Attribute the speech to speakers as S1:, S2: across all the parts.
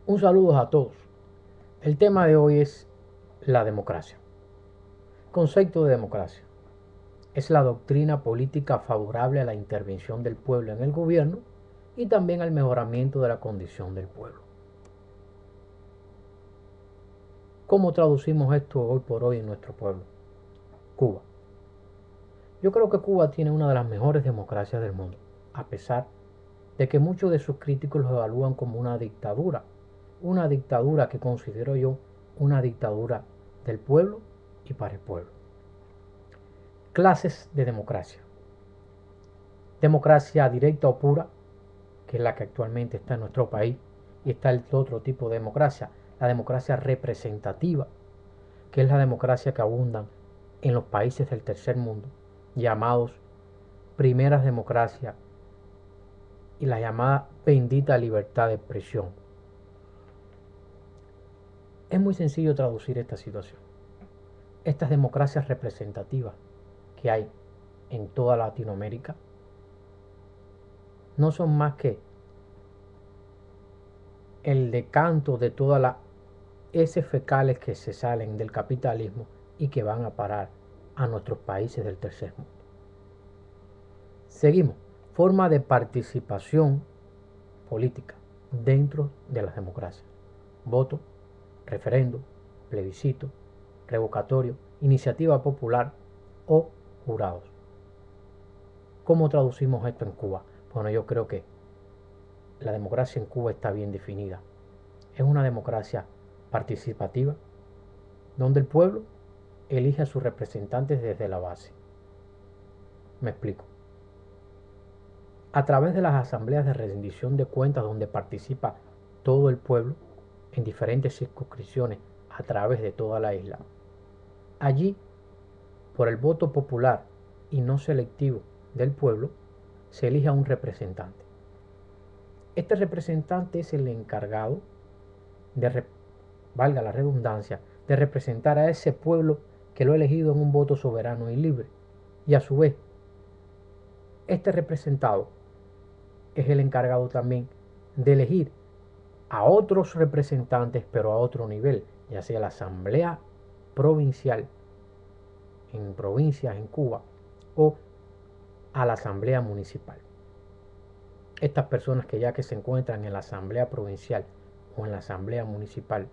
S1: Un saludo a todos. El tema de hoy es la democracia. Concepto de democracia. Es la doctrina política favorable a la intervención del pueblo en el gobierno y también al mejoramiento de la condición del pueblo. ¿Cómo traducimos esto hoy por hoy en nuestro pueblo? Cuba. Yo creo que Cuba tiene una de las mejores democracias del mundo, a pesar de que muchos de sus críticos lo evalúan como una dictadura que considero yo una dictadura del pueblo y para el pueblo. Clases de democracia. Democracia directa o pura, que es la que actualmente está en nuestro país, y está el otro tipo de democracia, la democracia representativa, que es la democracia que abundan en los países del tercer mundo, llamados primeras democracias, y la llamada bendita libertad de expresión. Es muy sencillo traducir esta situación. Estas democracias representativas que hay en toda Latinoamérica no son más que el decanto de todas las heces fecales que se salen del capitalismo y que van a parar a nuestros países del tercer mundo. Seguimos. Forma de participación política dentro de las democracias. Voto, referendo, plebiscito, revocatorio, iniciativa popular o jurados. ¿Cómo traducimos esto en Cuba? Bueno, yo creo que la democracia en Cuba está bien definida. Es una democracia participativa donde el pueblo elige a sus representantes desde la base. Me explico. A través de las asambleas de rendición de cuentas donde participa todo el pueblo en diferentes circunscripciones a través de toda la isla. Allí, por el voto popular y no selectivo del pueblo, se elige a un representante. Este representante es el encargado de, valga la redundancia, de representar a ese pueblo que lo ha elegido en un voto soberano y libre. Y a su vez, este representado es el encargado también de elegir a otros representantes, pero a otro nivel, ya sea la asamblea provincial en provincias en Cuba o a la asamblea municipal. Estas personas que se encuentran en la asamblea provincial o en la asamblea municipal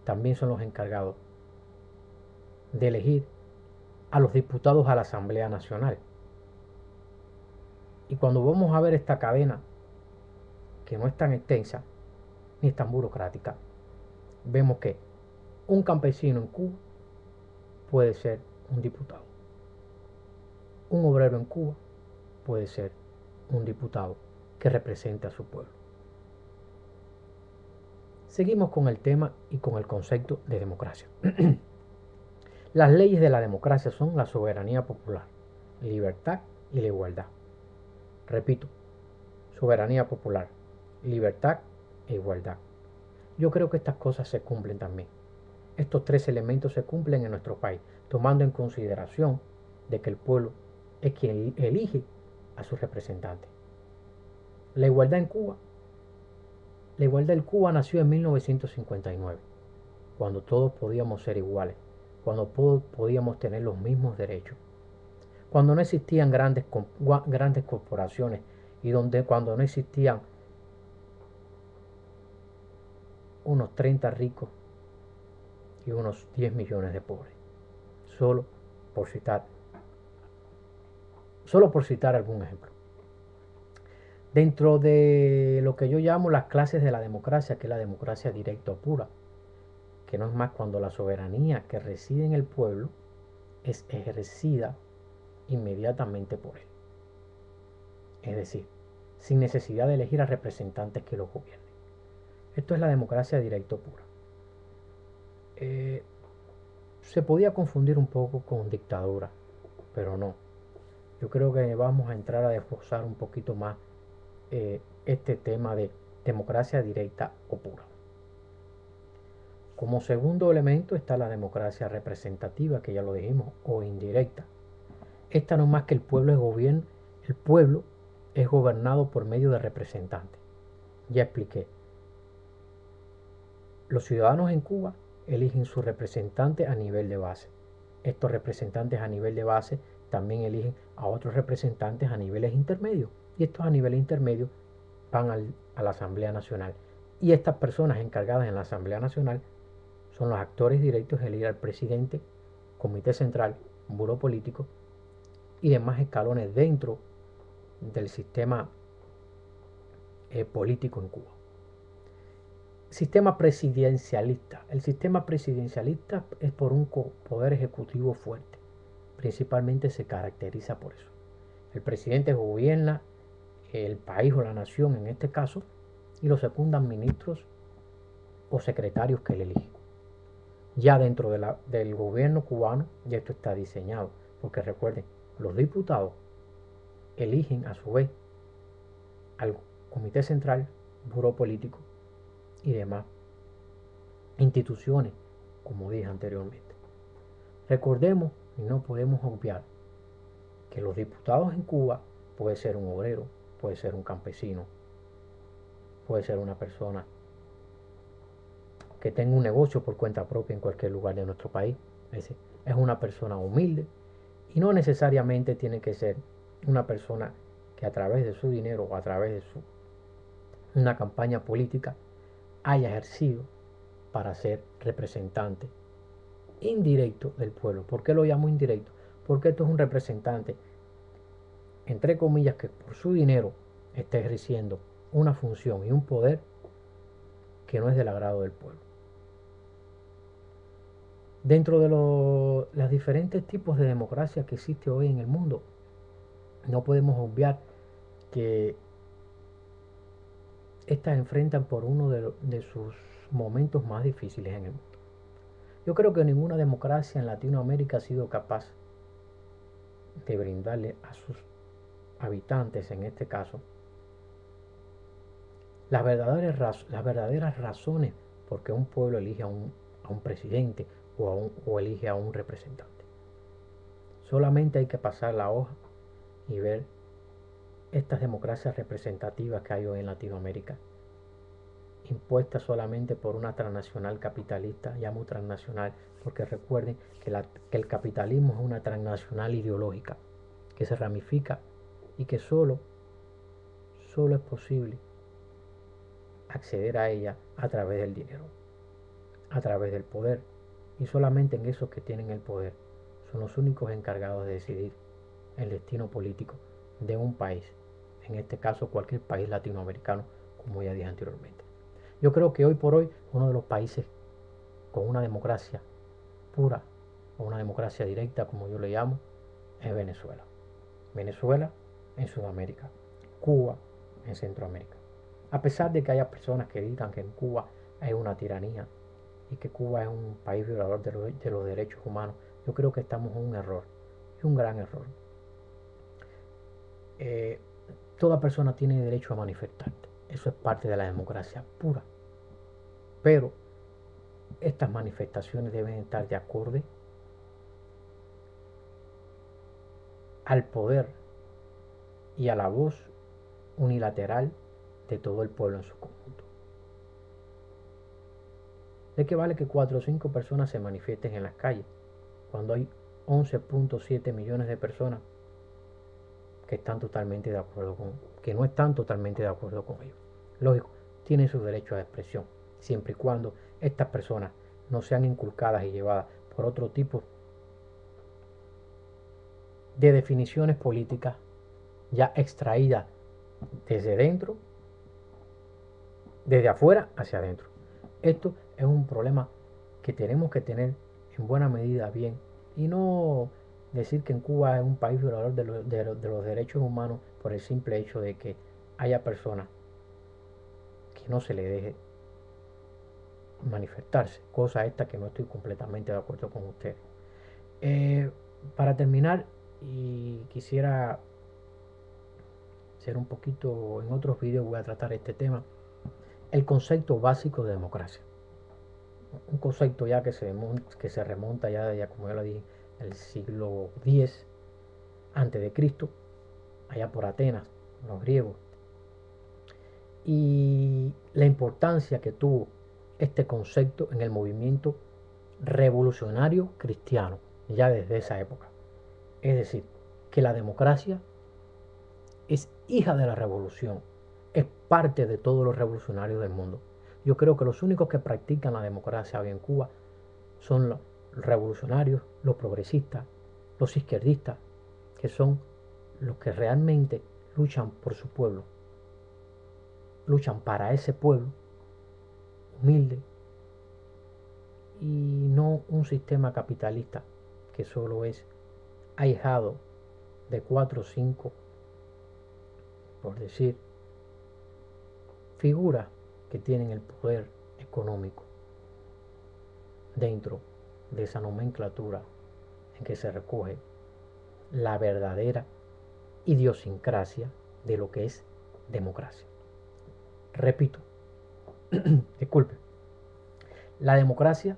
S1: también son los encargados de elegir a los diputados a la Asamblea Nacional. Y cuando vamos a ver esta cadena, que no es tan extensa ni tan burocrática, vemos que un campesino en Cuba puede ser un diputado. Un obrero en Cuba puede ser un diputado que represente a su pueblo. Seguimos con el tema y con el concepto de democracia. Las leyes de la democracia son la soberanía popular, libertad y la igualdad. Repito, soberanía popular, libertad e igualdad. Yo creo que estas cosas se cumplen también. Estos tres elementos se cumplen en nuestro país, tomando en consideración de que el pueblo es quien elige a sus representantes. La igualdad en Cuba. La igualdad en Cuba nació en 1959, cuando todos podíamos ser iguales, cuando todos podíamos tener los mismos derechos, cuando no existían grandes corporaciones y cuando no existían unos 30 ricos y unos 10 millones de pobres. Solo por citar, solo por citar algún ejemplo. Dentro de lo que yo llamo las clases de la democracia, que es la democracia directa o pura, que no es más cuando la soberanía que reside en el pueblo es ejercida inmediatamente por él. Es decir, sin necesidad de elegir a representantes que lo gobiernen. Esto es la democracia directa o pura. Se podía confundir un poco con dictadura, pero no. Yo creo que vamos a entrar a desglosar un poquito más este tema de democracia directa o pura. Como segundo elemento está la democracia representativa, que ya lo dijimos, o indirecta. Esta no es más que el pueblo es gobernado por medio de representantes. Ya expliqué. Los ciudadanos en Cuba eligen sus representantes a nivel de base. Estos representantes a nivel de base también eligen a otros representantes a niveles intermedios. Y estos a niveles intermedios van a la Asamblea Nacional. Y estas personas encargadas en la Asamblea Nacional son los actores directos de elegir al presidente, comité central, buró político y demás escalones dentro del sistema político en Cuba. Sistema presidencialista. El sistema presidencialista es por un poder ejecutivo fuerte. Principalmente se caracteriza por eso. El presidente gobierna el país o la nación en este caso y lo secundan ministros o secretarios que él elige. Ya dentro del gobierno cubano ya esto está diseñado, porque recuerden, los diputados eligen a su vez al comité central, buró político y demás instituciones, como dije anteriormente. Recordemos y no podemos obviar que los diputados en Cuba puede ser un obrero, puede ser un campesino, puede ser una persona que tenga un negocio por cuenta propia en cualquier lugar de nuestro país. Es una persona humilde y no necesariamente tiene que ser una persona que a través de su dinero o a través de una campaña política haya ejercido para ser representante indirecto del pueblo. ¿Por qué lo llamo indirecto? Porque esto es un representante, entre comillas, que por su dinero está ejerciendo una función y un poder que no es del agrado del pueblo. Dentro de los diferentes tipos de democracia que existe hoy en el mundo, no podemos obviar que estas enfrentan por uno de sus momentos más difíciles en el mundo. Yo creo que ninguna democracia en Latinoamérica ha sido capaz de brindarle a sus habitantes, en este caso, las verdaderas razones por qué un pueblo elige a un presidente o elige a un representante. Solamente hay que pasar la hoja y ver estas democracias representativas que hay hoy en Latinoamérica, impuestas solamente por una transnacional capitalista. Llamo transnacional porque recuerden que el capitalismo es una transnacional ideológica que se ramifica y que solo es posible acceder a ella a través del dinero, a través del poder, y solamente en esos que tienen el poder son los únicos encargados de decidir el destino político de un país, en este caso cualquier país latinoamericano, como ya dije anteriormente. Yo creo que hoy por hoy uno de los países con una democracia pura o una democracia directa, como yo le llamo, es Venezuela. Venezuela en Sudamérica, Cuba en Centroamérica. A pesar de que haya personas que digan que en Cuba hay una tiranía y que Cuba es un país violador de los derechos humanos, yo creo que estamos en un error, y un gran error. Toda persona tiene derecho a manifestarte, eso es parte de la democracia pura, pero estas manifestaciones deben estar de acorde al poder y a la voz unilateral de todo el pueblo en su conjunto. ¿De qué vale que 4 o 5 personas se manifiesten en las calles cuando hay 11.7 millones de personas que están totalmente de acuerdo que no están totalmente de acuerdo con ellos? Lógico, tienen su derecho a expresión, siempre y cuando estas personas no sean inculcadas y llevadas por otro tipo de definiciones políticas ya extraídas desde dentro, desde afuera hacia adentro. Esto es un problema que tenemos que tener en buena medida bien, y no decir que en Cuba es un país violador de los derechos humanos por el simple hecho de que haya personas que no se le deje manifestarse, cosa esta que no estoy completamente de acuerdo con ustedes. Para terminar, y quisiera ser un poquito, en otros vídeos voy a tratar este tema, el concepto básico de democracia. Un concepto ya que se remonta ya como ya lo dije, el siglo X antes de Cristo, allá por Atenas, los griegos, y la importancia que tuvo este concepto en el movimiento revolucionario cristiano, ya desde esa época. Es decir, que la democracia es hija de la revolución, es parte de todos los revolucionarios del mundo. Yo creo que los únicos que practican la democracia hoy en Cuba son los revolucionarios, los progresistas, los izquierdistas, que son los que realmente luchan por su pueblo, luchan para ese pueblo humilde y no un sistema capitalista que solo es ahijado de 4 o 5, por decir, figuras que tienen el poder económico dentro de esa nomenclatura en que se recoge la verdadera idiosincrasia de lo que es democracia. Repito, disculpe, la democracia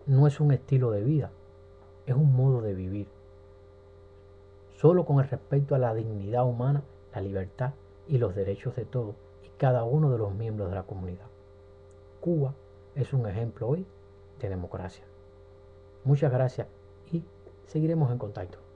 S1: no es un estilo de vida, es un modo de vivir, solo con el respeto a la dignidad humana, la libertad y los derechos de todos y cada uno de los miembros de la comunidad. Cuba es un ejemplo hoy de democracia. Muchas gracias y seguiremos en contacto.